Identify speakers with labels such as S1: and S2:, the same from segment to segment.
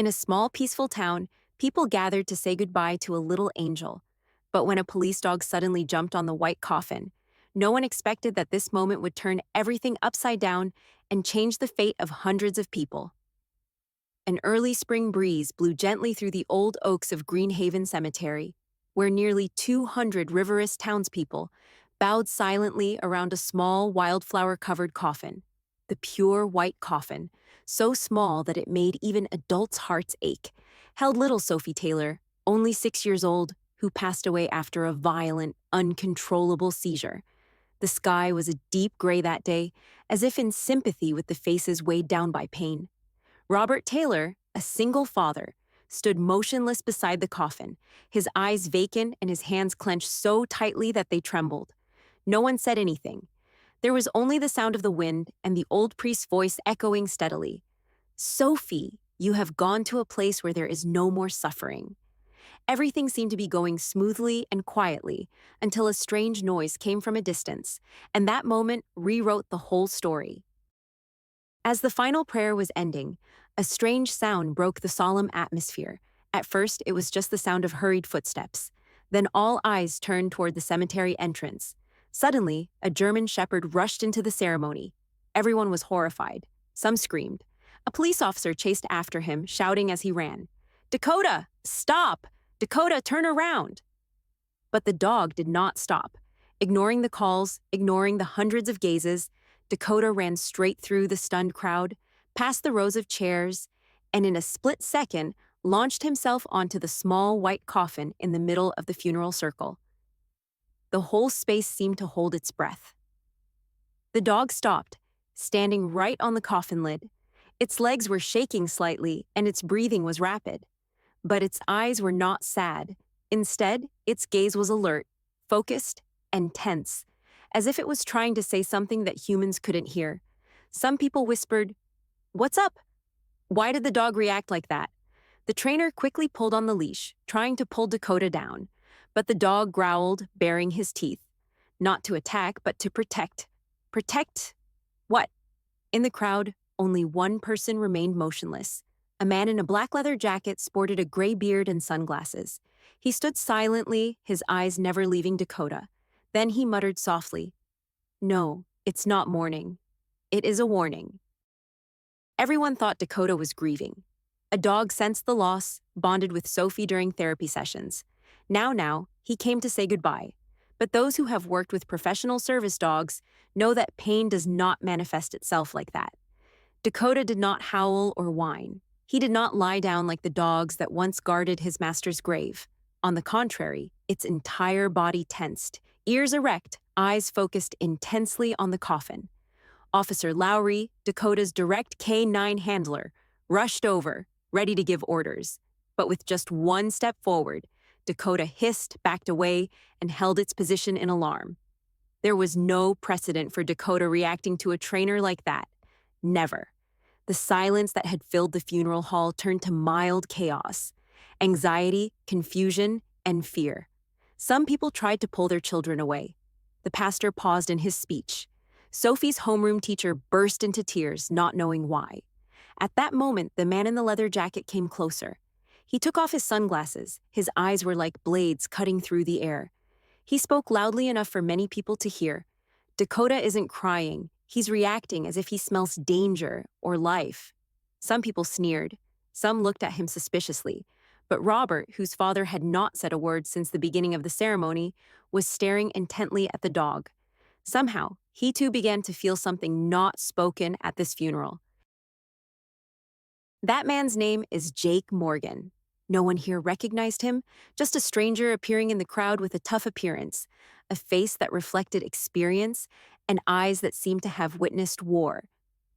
S1: In a small, peaceful town, people gathered to say goodbye to a little angel. But when a police dog suddenly jumped on the white coffin, no one expected that this moment would turn everything upside down and change the fate of hundreds of people. An early spring breeze blew gently through the old oaks of Greenhaven Cemetery, where nearly 200 Riverest townspeople bowed silently around a small, wildflower-covered coffin. The pure white coffin, so small that it made even adults' hearts ache, held little Sophie Taylor, only 6 years old, who passed away after a violent, uncontrollable seizure. The sky was a deep gray that day, as if in sympathy with the faces weighed down by pain. Robert Taylor, a single father, stood motionless beside the coffin, his eyes vacant and his hands clenched so tightly that they trembled. No one said anything. There was only the sound of the wind and the old priest's voice echoing steadily. "Sophie, you have gone to a place where there is no more suffering." Everything seemed to be going smoothly and quietly until a strange noise came from a distance, and that moment rewrote the whole story. As the final prayer was ending, a strange sound broke the solemn atmosphere. At first, it was just the sound of hurried footsteps. Then all eyes turned toward the cemetery entrance. Suddenly, a German shepherd rushed into the ceremony. Everyone was horrified. Some screamed. A police officer chased after him, shouting as he ran, "Dakota, stop! Dakota, turn around!" But the dog did not stop. Ignoring the calls, ignoring the hundreds of gazes, Dakota ran straight through the stunned crowd, past the rows of chairs, and in a split second launched himself onto the small white coffin in the middle of the funeral circle. The whole space seemed to hold its breath. The dog stopped, standing right on the coffin lid. Its legs were shaking slightly, and its breathing was rapid. But its eyes were not sad. Instead, its gaze was alert, focused, and tense, as if it was trying to say something that humans couldn't hear. Some people whispered, "What's up? Why did the dog react like that?" The trainer quickly pulled on the leash, trying to pull Dakota down, but the dog growled, baring his teeth. Not to attack, but to protect. Protect what? In the crowd, only one person remained motionless. A man in a black leather jacket sported a gray beard and sunglasses. He stood silently, his eyes never leaving Dakota. Then he muttered softly, "No, it's not mourning. It is a warning." Everyone thought Dakota was grieving. A dog sensed the loss, bonded with Sophie during therapy sessions. Now, he came to say goodbye. But those who have worked with professional service dogs know that pain does not manifest itself like that. Dakota did not howl or whine. He did not lie down like the dogs that once guarded his master's grave. On the contrary, its entire body tensed, ears erect, eyes focused intensely on the coffin. Officer Lowry, Dakota's direct K-9 handler, rushed over, ready to give orders. But with just one step forward, Dakota hissed, backed away, and held its position in alarm. There was no precedent for Dakota reacting to a trainer like that. Never. The silence that had filled the funeral hall turned to mild chaos. Anxiety, confusion, and fear. Some people tried to pull their children away. The pastor paused in his speech. Sophie's homeroom teacher burst into tears, not knowing why. At that moment, the man in the leather jacket came closer. He took off his sunglasses. His eyes were like blades cutting through the air. He spoke loudly enough for many people to hear. "Dakota isn't crying. He's reacting as if he smells danger or life." Some people sneered. Some looked at him suspiciously. But Robert, whose father had not said a word since the beginning of the ceremony, was staring intently at the dog. Somehow, he too began to feel something not spoken at this funeral. That man's name is Jake Morgan. No one here recognized him, just a stranger appearing in the crowd with a tough appearance, a face that reflected experience, and eyes that seemed to have witnessed war.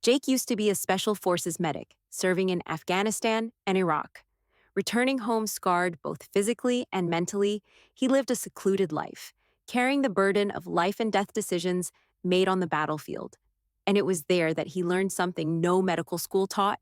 S1: Jake used to be a special forces medic, serving in Afghanistan and Iraq. Returning home scarred both physically and mentally, he lived a secluded life, carrying the burden of life and death decisions made on the battlefield. And it was there that he learned something no medical school taught.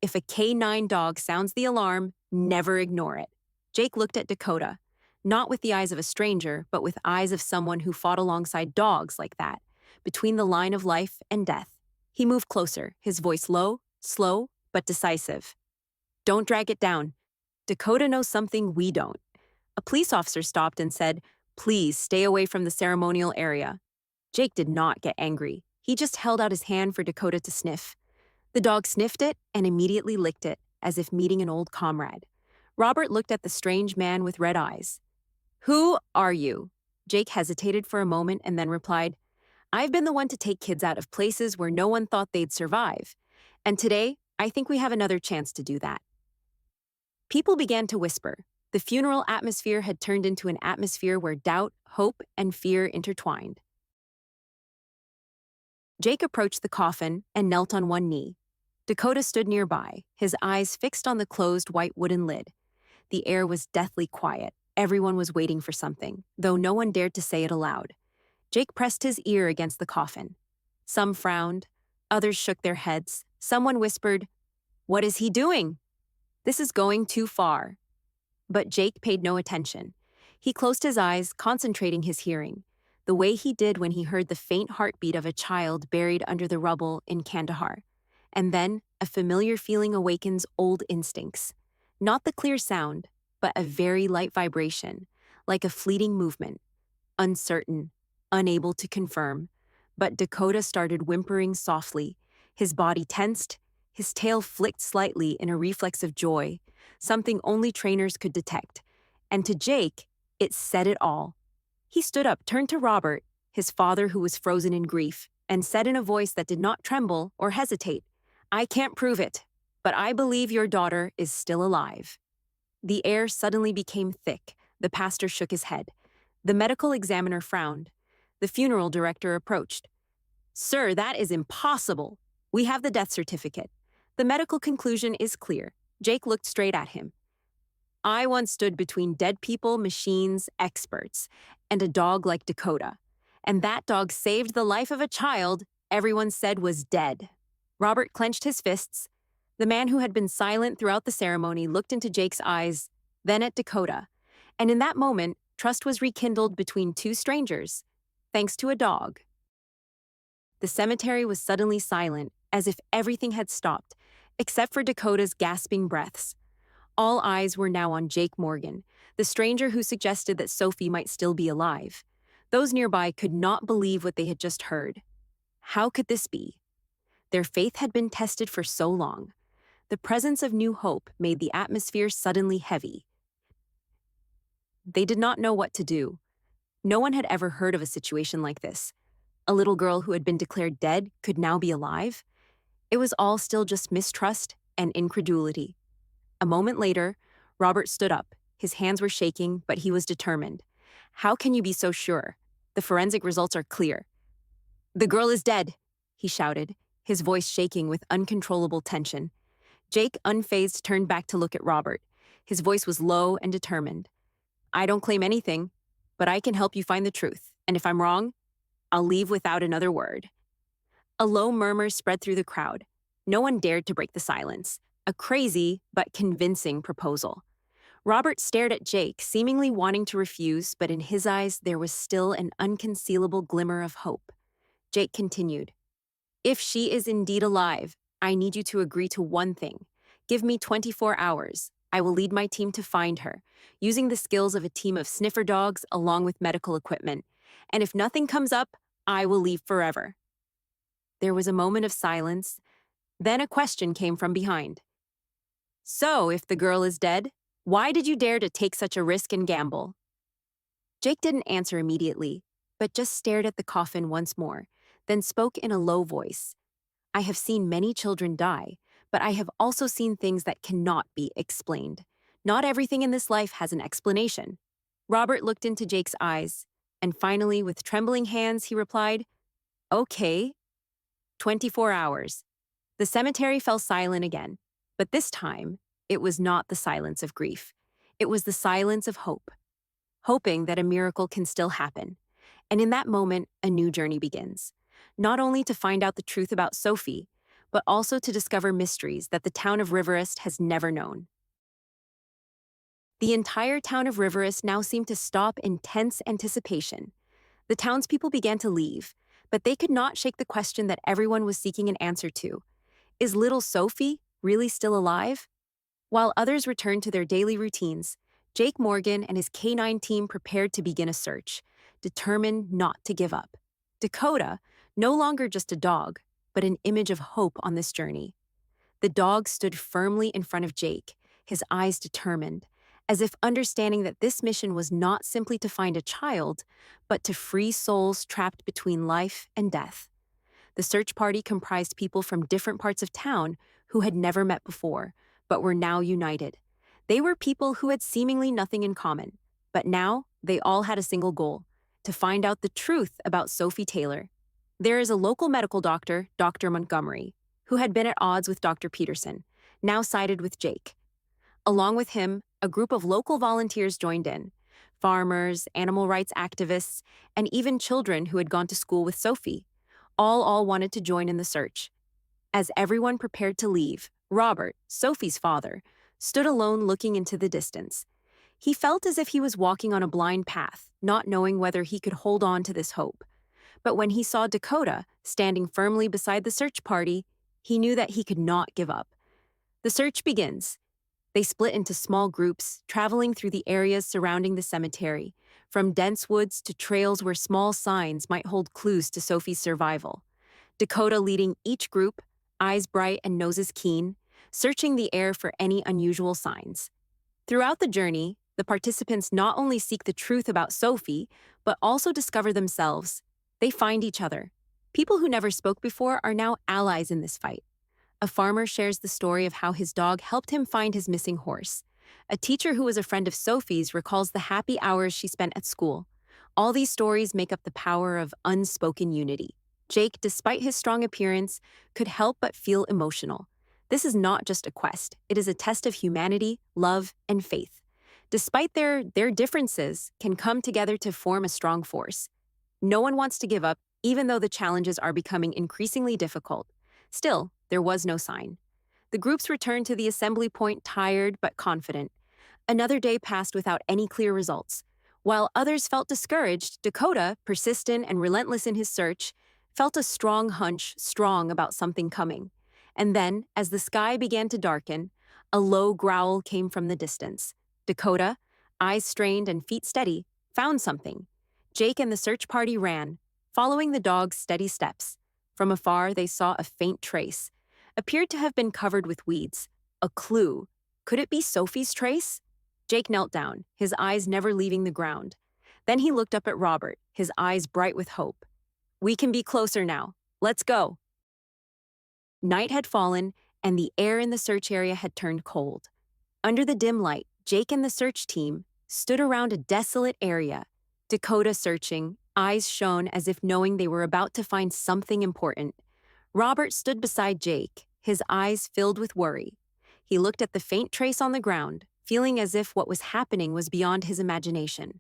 S1: If a K-9 dog sounds the alarm, never ignore it. Jake looked at Dakota, not with the eyes of a stranger, but with eyes of someone who fought alongside dogs like that, between the line of life and death. He moved closer, his voice low, slow, but decisive. Don't drag it down. Dakota knows something we don't. A police officer stopped and said, "Please stay away from the ceremonial area." Jake did not get angry. He just held out his hand for Dakota to sniff. The dog sniffed it and immediately licked it, as if meeting an old comrade. Robert looked at the strange man with red eyes. "Who are you?" Jake hesitated for a moment and then replied, "I've been the one to take kids out of places where no one thought they'd survive. And today, I think we have another chance to do that." People began to whisper. The funeral atmosphere had turned into an atmosphere where doubt, hope, and fear intertwined. Jake approached the coffin and knelt on one knee. Dakota stood nearby, his eyes fixed on the closed white wooden lid. The air was deathly quiet. Everyone was waiting for something, though no one dared to say it aloud. Jake pressed his ear against the coffin. Some frowned, others shook their heads. Someone whispered, "What is he doing? This is going too far." But Jake paid no attention. He closed his eyes, concentrating his hearing, the way he did when he heard the faint heartbeat of a child buried under the rubble in Kandahar. And then, a familiar feeling awakens old instincts. Not the clear sound, but a very light vibration, like a fleeting movement. Uncertain, unable to confirm. But Dakota started whimpering softly. His body tensed, his tail flicked slightly in a reflex of joy, something only trainers could detect. And to Jake, it said it all. He stood up, turned to Robert, his father who was frozen in grief, and said in a voice that did not tremble or hesitate, "I can't prove it, but I believe your daughter is still alive." The air suddenly became thick. The pastor shook his head. The medical examiner frowned. The funeral director approached. "Sir, that is impossible. We have the death certificate. The medical conclusion is clear." Jake looked straight at him. "I once stood between dead people, machines, experts, and a dog like Dakota. And that dog saved the life of a child everyone said was dead." Robert clenched his fists. The man who had been silent throughout the ceremony looked into Jake's eyes, then at Dakota. And in that moment, trust was rekindled between two strangers, thanks to a dog. The cemetery was suddenly silent, as if everything had stopped, except for Dakota's gasping breaths. All eyes were now on Jake Morgan, the stranger who suggested that Sophie might still be alive. Those nearby could not believe what they had just heard. How could this be? Their faith had been tested for so long. The presence of new hope made the atmosphere suddenly heavy. They did not know what to do. No one had ever heard of a situation like this. A little girl who had been declared dead could now be alive. It was all still just mistrust and incredulity. A moment later, Robert stood up. His hands were shaking, but he was determined. "How can you be so sure? The forensic results are clear." "The girl is dead," he shouted, his voice shaking with uncontrollable tension. Jake, unfazed, turned back to look at Robert. His voice was low and determined. "I don't claim anything, but I can help you find the truth. And if I'm wrong, I'll leave without another word." A low murmur spread through the crowd. No one dared to break the silence. A crazy but convincing proposal. Robert stared at Jake, seemingly wanting to refuse, but in his eyes there was still an unconcealable glimmer of hope. Jake continued, "If she is indeed alive, I need you to agree to one thing. Give me 24 hours. I will lead my team to find her, using the skills of a team of sniffer dogs along with medical equipment. And if nothing comes up, I will leave forever." There was a moment of silence. Then a question came from behind. "So, if the girl is dead, why did you dare to take such a risk and gamble?" Jake didn't answer immediately, but just stared at the coffin once more, then spoke in a low voice. "I have seen many children die, but I have also seen things that cannot be explained. Not everything in this life has an explanation." Robert looked into Jake's eyes, and finally, with trembling hands, he replied, "Okay, 24 hours." The cemetery fell silent again, but this time, it was not the silence of grief. It was the silence of hope, hoping that a miracle can still happen. And in that moment, a new journey begins. Not only to find out the truth about Sophie, but also to discover mysteries that the town of Riverest has never known. The entire town of Riverest now seemed to stop in tense anticipation. The townspeople began to leave, but they could not shake the question that everyone was seeking an answer to. Is little Sophie really still alive? While others returned to their daily routines, Jake Morgan and his K9 team prepared to begin a search, determined not to give up. Dakota, no longer just a dog, but an image of hope on this journey. The dog stood firmly in front of Jake, his eyes determined, as if understanding that this mission was not simply to find a child, but to free souls trapped between life and death. The search party comprised people from different parts of town who had never met before, but were now united. They were people who had seemingly nothing in common, but now they all had a single goal: to find out the truth about Sophie Taylor. There is a local medical doctor, Dr. Montgomery, who had been at odds with Dr. Peterson, now sided with Jake. Along with him, a group of local volunteers joined in: farmers, animal rights activists, and even children who had gone to school with Sophie. All wanted to join in the search. As everyone prepared to leave, Robert, Sophie's father, stood alone looking into the distance. He felt as if he was walking on a blind path, not knowing whether he could hold on to this hope. But when he saw Dakota standing firmly beside the search party, he knew that he could not give up. The search begins. They split into small groups, traveling through the areas surrounding the cemetery, from dense woods to trails where small signs might hold clues to Sophie's survival. Dakota leading each group, eyes bright and noses keen, searching the air for any unusual signs. Throughout the journey, the participants not only seek the truth about Sophie, but also discover themselves. They find each other. People who never spoke before are now allies in this fight. A farmer shares the story of how his dog helped him find his missing horse. A teacher who was a friend of Sophie's recalls the happy hours she spent at school. All these stories make up the power of unspoken unity. Jake, despite his strong appearance, could help but feel emotional. This is not just a quest, it is a test of humanity, love, and faith. Despite their differences, can come together to form a strong force. No one wants to give up, even though the challenges are becoming increasingly difficult. Still, there was no sign. The groups returned to the assembly point tired but confident. Another day passed without any clear results. While others felt discouraged, Dakota, persistent and relentless in his search, felt a strong hunch, strong about something coming. And then, as the sky began to darken, a low growl came from the distance. Dakota, eyes strained and feet steady, found something. Jake and the search party ran, following the dog's steady steps. From afar, they saw a faint trace. Appeared to have been covered with weeds. A clue. Could it be Sophie's trace? Jake knelt down, his eyes never leaving the ground. Then he looked up at Robert, his eyes bright with hope. "We can be closer now. Let's go." Night had fallen, and the air in the search area had turned cold. Under the dim light, Jake and the search team stood around a desolate area. Dakota searching, eyes shone as if knowing they were about to find something important. Robert stood beside Jake, his eyes filled with worry. He looked at the faint trace on the ground, feeling as if what was happening was beyond his imagination.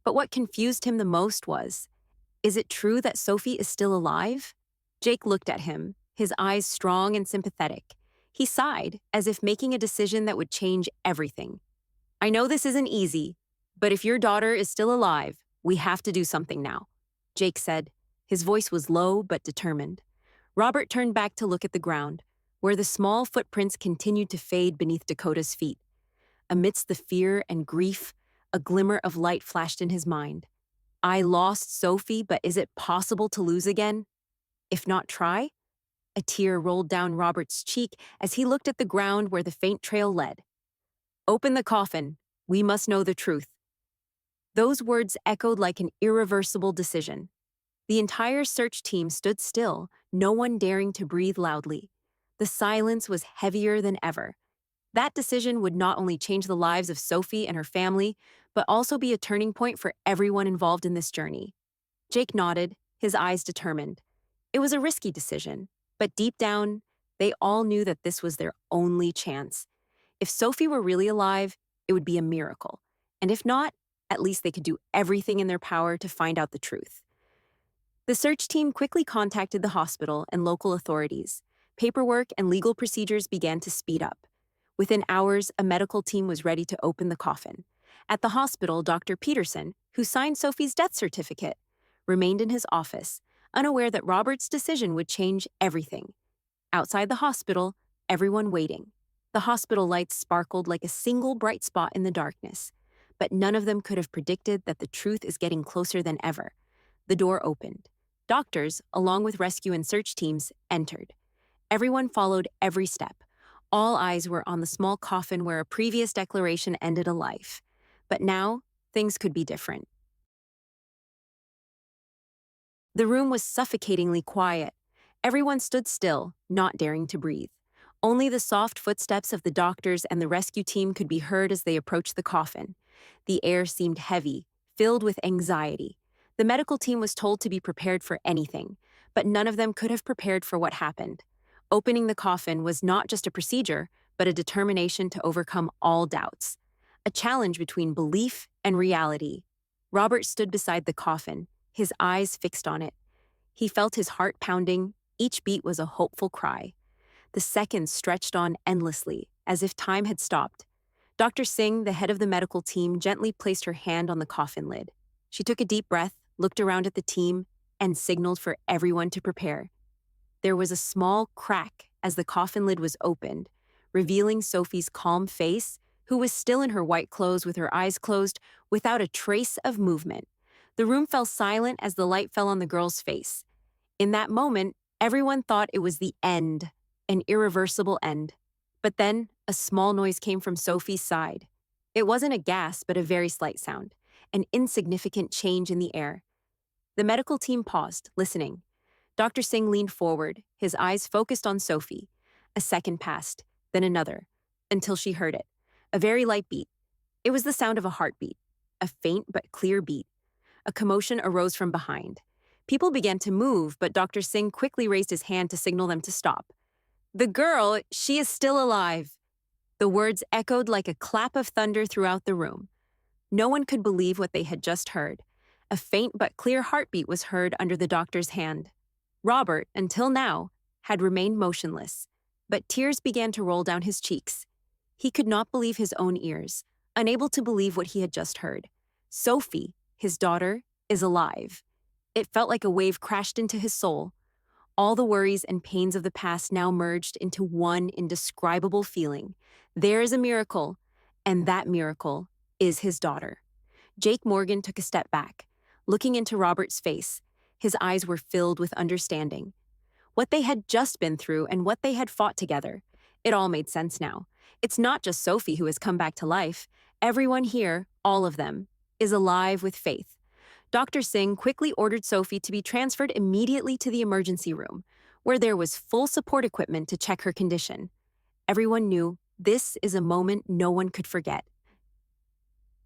S1: But what confused him the most was, is it true that Sophie is still alive? Jake looked at him, his eyes strong and sympathetic. He sighed, as if making a decision that would change everything. "I know this isn't easy, but if your daughter is still alive, we have to do something now," Jake said. His voice was low but determined. Robert turned back to look at the ground, where the small footprints continued to fade beneath Dakota's feet. Amidst the fear and grief, a glimmer of light flashed in his mind. "I lost Sophie, but is it possible to lose again? If not, try?" A tear rolled down Robert's cheek as he looked at the ground where the faint trail led. "Open the coffin. We must know the truth." Those words echoed like an irreversible decision. The entire search team stood still, no one daring to breathe loudly. The silence was heavier than ever. That decision would not only change the lives of Sophie and her family, but also be a turning point for everyone involved in this journey. Jake nodded, his eyes determined. It was a risky decision, but deep down, they all knew that this was their only chance. If Sophie were really alive, it would be a miracle. And if not, at least they could do everything in their power to find out the truth. The search team quickly contacted the hospital and local authorities. Paperwork and legal procedures began to speed up. Within hours, a medical team was ready to open the coffin. At the hospital, Dr. Peterson, who signed Sophie's death certificate, remained in his office, unaware that Robert's decision would change everything. Outside the hospital, everyone waiting. The hospital lights sparkled like a single bright spot in the darkness, but none of them could have predicted that the truth is getting closer than ever. The door opened. Doctors, along with rescue and search teams, entered. Everyone followed every step. All eyes were on the small coffin where a previous declaration ended a life. But now, things could be different. The room was suffocatingly quiet. Everyone stood still, not daring to breathe. Only the soft footsteps of the doctors and the rescue team could be heard as they approached the coffin. The air seemed heavy, filled with anxiety. The medical team was told to be prepared for anything, but none of them could have prepared for what happened. Opening the coffin was not just a procedure, but a determination to overcome all doubts. A challenge between belief and reality. Robert stood beside the coffin, his eyes fixed on it. He felt his heart pounding. Each beat was a hopeful cry. The seconds stretched on endlessly, as if time had stopped. Dr. Singh, the head of the medical team, gently placed her hand on the coffin lid. She took a deep breath, looked around at the team, and signaled for everyone to prepare. There was a small crack as the coffin lid was opened, revealing Sophie's calm face, who was still in her white clothes with her eyes closed, without a trace of movement. The room fell silent as the light fell on the girl's face. In that moment, everyone thought it was the end, an irreversible end. But then, a small noise came from Sophie's side. It wasn't a gasp, but a very slight sound, an insignificant change in the air. The medical team paused, listening. Dr. Singh leaned forward, his eyes focused on Sophie. A second passed, then another, until she heard it. A very light beat. It was the sound of a heartbeat, a faint but clear beat. A commotion arose from behind. People began to move, but Dr. Singh quickly raised his hand to signal them to stop. "The girl, she is still alive." The words echoed like a clap of thunder throughout the room. No one could believe what they had just heard. A faint but clear heartbeat was heard under the doctor's hand. Robert, until now, had remained motionless, but tears began to roll down his cheeks. He could not believe his own ears, unable to believe what he had just heard. Sophie, his daughter, is alive. It felt like a wave crashed into his soul. All the worries and pains of the past now merged into one indescribable feeling. There is a miracle, and that miracle is his daughter. Jake Morgan took a step back, looking into Robert's face. His eyes were filled with understanding. What they had just been through and what they had fought together, it all made sense now. It's not just Sophie who has come back to life. Everyone here, all of them, is alive with faith. Dr. Singh quickly ordered Sophie to be transferred immediately to the emergency room, where there was full support equipment to check her condition. Everyone knew this is a moment no one could forget.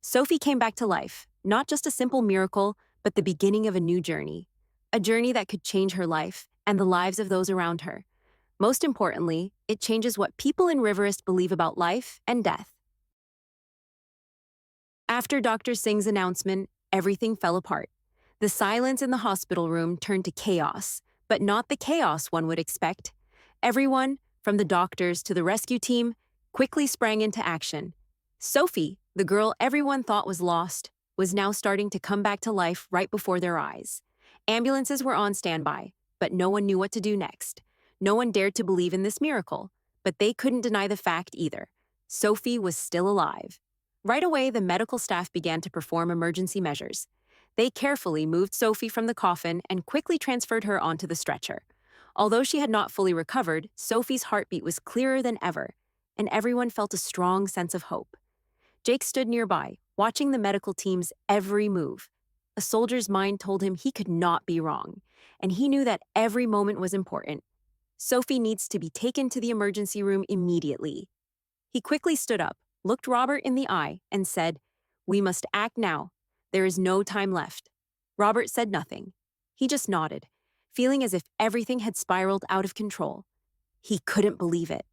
S1: Sophie came back to life, not just a simple miracle, but the beginning of a new journey. A journey that could change her life and the lives of those around her. Most importantly, it changes what people in Riverest believe about life and death. After Dr. Singh's announcement, everything fell apart. The silence in the hospital room turned to chaos, but not the chaos one would expect. Everyone, from the doctors to the rescue team, quickly sprang into action. Sophie, the girl everyone thought was lost, was now starting to come back to life right before their eyes. Ambulances were on standby, but no one knew what to do next. No one dared to believe in this miracle, but they couldn't deny the fact either. Sophie was still alive. Right away, the medical staff began to perform emergency measures. They carefully moved Sophie from the coffin and quickly transferred her onto the stretcher. Although she had not fully recovered, Sophie's heartbeat was clearer than ever, and everyone felt a strong sense of hope. Jake stood nearby, watching the medical team's every move. A soldier's mind told him he could not be wrong, and he knew that every moment was important. Sophie needs to be taken to the emergency room immediately. He quickly stood up, looked Robert in the eye, and said, "We must act now. There is no time left." Robert said nothing. He just nodded, feeling as if everything had spiraled out of control. He couldn't believe it.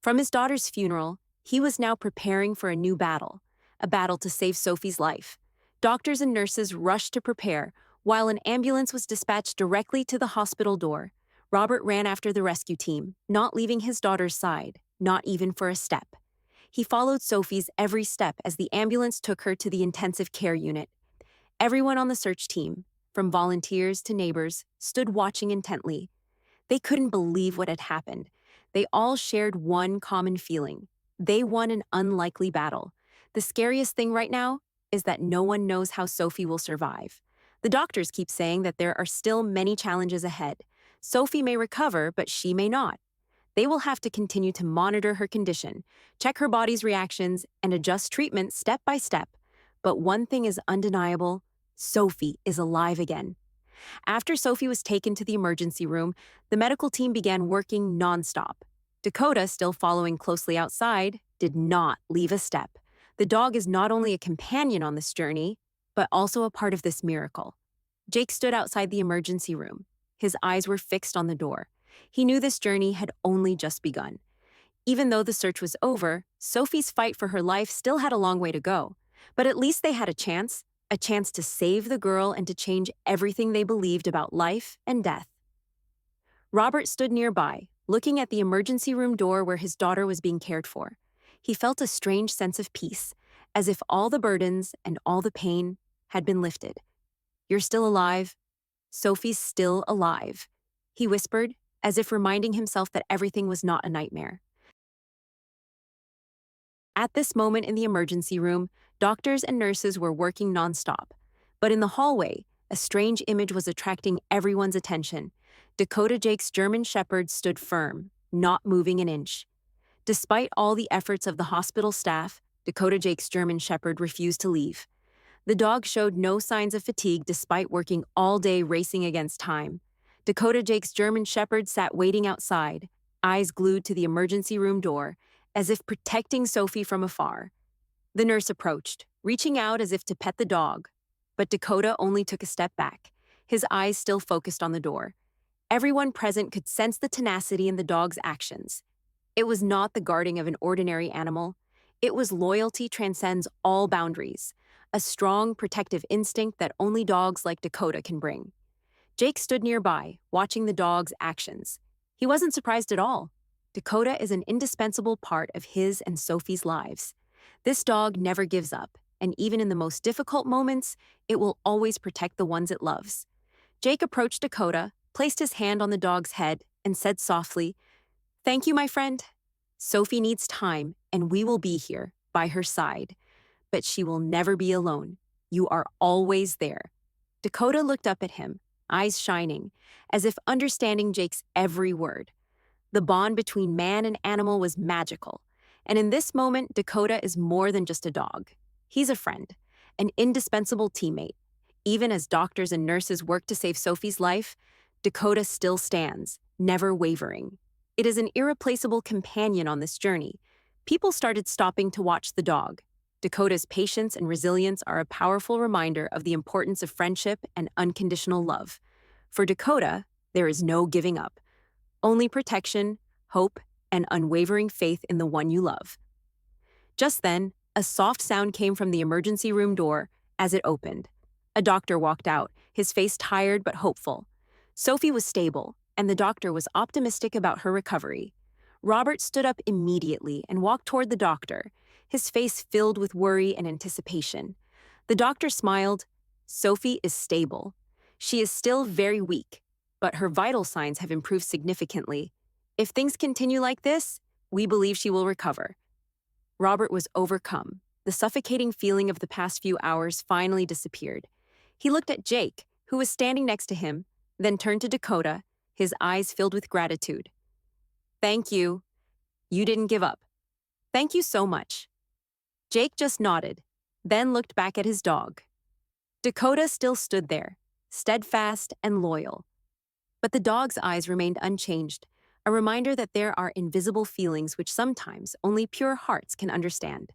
S1: From his daughter's funeral, he was now preparing for a new battle, a battle to save Sophie's life. Doctors and nurses rushed to prepare, while an ambulance was dispatched directly to the hospital door. Robert ran after the rescue team, not leaving his daughter's side, not even for a step. He followed Sophie's every step as the ambulance took her to the intensive care unit. Everyone on the search team, from volunteers to neighbors, stood watching intently. They couldn't believe what had happened. They all shared one common feeling. They won an unlikely battle. The scariest thing right now is that no one knows how Sophie will survive. The doctors keep saying that there are still many challenges ahead. Sophie may recover, but she may not. They will have to continue to monitor her condition, check her body's reactions, and adjust treatment step by step. But one thing is undeniable: Sophie is alive again. After Sophie was taken to the emergency room, the medical team began working nonstop. Dakota, still following closely outside, did not leave a step. The dog is not only a companion on this journey, but also a part of this miracle. Jake stood outside the emergency room. His eyes were fixed on the door. He knew this journey had only just begun. Even though the search was over, Sophie's fight for her life still had a long way to go. But at least they had a chance to save the girl and to change everything they believed about life and death. Robert stood nearby, looking at the emergency room door where his daughter was being cared for. He felt a strange sense of peace, as if all the burdens and all the pain had been lifted. "You're still alive. Sophie's still alive," he whispered, as if reminding himself that everything was not a nightmare. At this moment in the emergency room, doctors and nurses were working nonstop. But in the hallway, a strange image was attracting everyone's attention. Dakota Jake's German Shepherd stood firm, not moving an inch. Despite all the efforts of the hospital staff, Dakota Jake's German Shepherd refused to leave. The dog showed no signs of fatigue despite working all day racing against time. Dakota Jake's German Shepherd sat waiting outside, eyes glued to the emergency room door, as if protecting Sophie from afar. The nurse approached, reaching out as if to pet the dog, but Dakota only took a step back, his eyes still focused on the door. Everyone present could sense the tenacity in the dog's actions. It was not the guarding of an ordinary animal. It was loyalty transcends all boundaries, a strong, protective instinct that only dogs like Dakota can bring. Jake stood nearby, watching the dog's actions. He wasn't surprised at all. Dakota is an indispensable part of his and Sophie's lives. This dog never gives up, and even in the most difficult moments, it will always protect the ones it loves. Jake approached Dakota, placed his hand on the dog's head, and said softly, "Thank you, my friend. Sophie needs time, and we will be here, by her side. But she will never be alone. You are always there." Dakota looked up at him, eyes shining, as if understanding Jake's every word. The bond between man and animal was magical, and in this moment, Dakota is more than just a dog. He's a friend, an indispensable teammate. Even as doctors and nurses work to save Sophie's life, Dakota still stands, never wavering. It is an irreplaceable companion on this journey. People started stopping to watch the dog. Dakota's patience and resilience are a powerful reminder of the importance of friendship and unconditional love. For Dakota, there is no giving up. Only protection, hope, and unwavering faith in the one you love. Just then, a soft sound came from the emergency room door as it opened. A doctor walked out, his face tired but hopeful. Sophie was stable, and the doctor was optimistic about her recovery. Robert stood up immediately and walked toward the doctor, his face filled with worry and anticipation. The doctor smiled. "Sophie is stable. She is still very weak, but her vital signs have improved significantly. If things continue like this, we believe she will recover." Robert was overcome. The suffocating feeling of the past few hours finally disappeared. He looked at Jake, who was standing next to him, then turned to Dakota, his eyes filled with gratitude. "Thank you. You didn't give up. Thank you so much." Jake just nodded, then looked back at his dog. Dakota still stood there, steadfast and loyal. But the dog's eyes remained unchanged, a reminder that there are invisible feelings which sometimes only pure hearts can understand.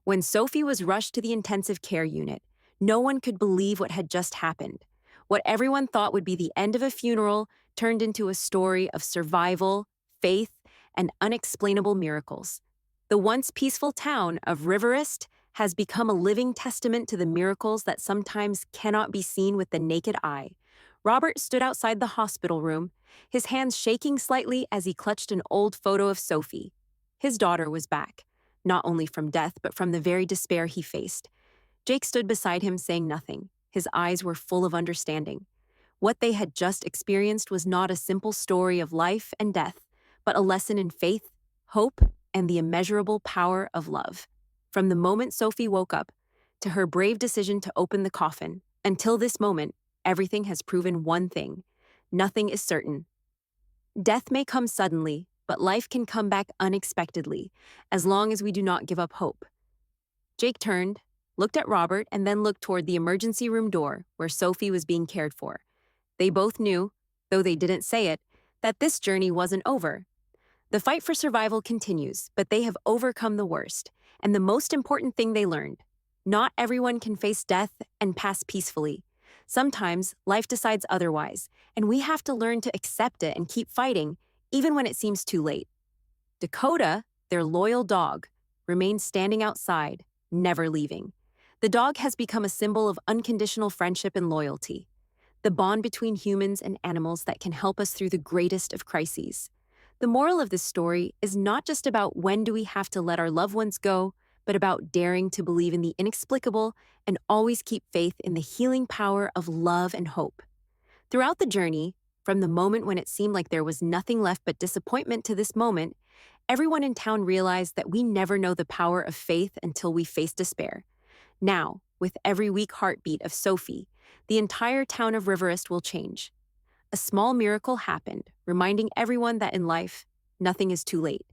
S1: When Sophie was rushed to the intensive care unit, no one could believe what had just happened. What everyone thought would be the end of a funeral turned into a story of survival, faith, and unexplainable miracles. The once peaceful town of Riverest has become a living testament to the miracles that sometimes cannot be seen with the naked eye. Robert stood outside the hospital room, his hands shaking slightly as he clutched an old photo of Sophie. His daughter was back, not only from death but from the very despair he faced. Jake stood beside him saying nothing. His eyes were full of understanding. What they had just experienced was not a simple story of life and death, but a lesson in faith, hope, and the immeasurable power of love. From the moment Sophie woke up to her brave decision to open the coffin, until this moment, everything has proven one thing: nothing is certain. Death may come suddenly, but life can come back unexpectedly, as long as we do not give up hope. Jake turned, looked at Robert, and then looked toward the emergency room door where Sophie was being cared for. They both knew, though they didn't say it, that this journey wasn't over. The fight for survival continues, but they have overcome the worst. And the most important thing they learned: not everyone can face death and pass peacefully. Sometimes life decides otherwise, and we have to learn to accept it and keep fighting, even when it seems too late. Dakota, their loyal dog, remains standing outside, never leaving. The dog has become a symbol of unconditional friendship and loyalty, the bond between humans and animals that can help us through the greatest of crises. The moral of this story is not just about when do we have to let our loved ones go, but about daring to believe in the inexplicable and always keep faith in the healing power of love and hope. Throughout the journey, from the moment when it seemed like there was nothing left but disappointment to this moment, everyone in town realized that we never know the power of faith until we face despair. Now, with every weak heartbeat of Sophie, the entire town of Riverest will change. A small miracle happened, reminding everyone that in life, nothing is too late.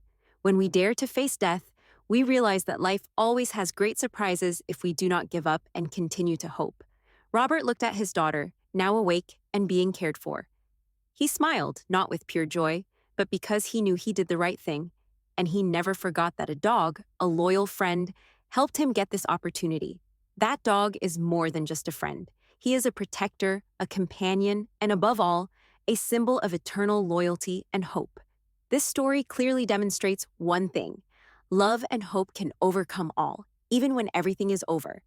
S1: When we dare to face death, we realize that life always has great surprises if we do not give up and continue to hope. Robert looked at his daughter, now awake and being cared for. He smiled, not with pure joy, but because he knew he did the right thing, and he never forgot that a dog, a loyal friend, helped him get this opportunity. That dog is more than just a friend. He is a protector, a companion, and above all, a symbol of eternal loyalty and hope. This story clearly demonstrates one thing: love and hope can overcome all, even when everything is over.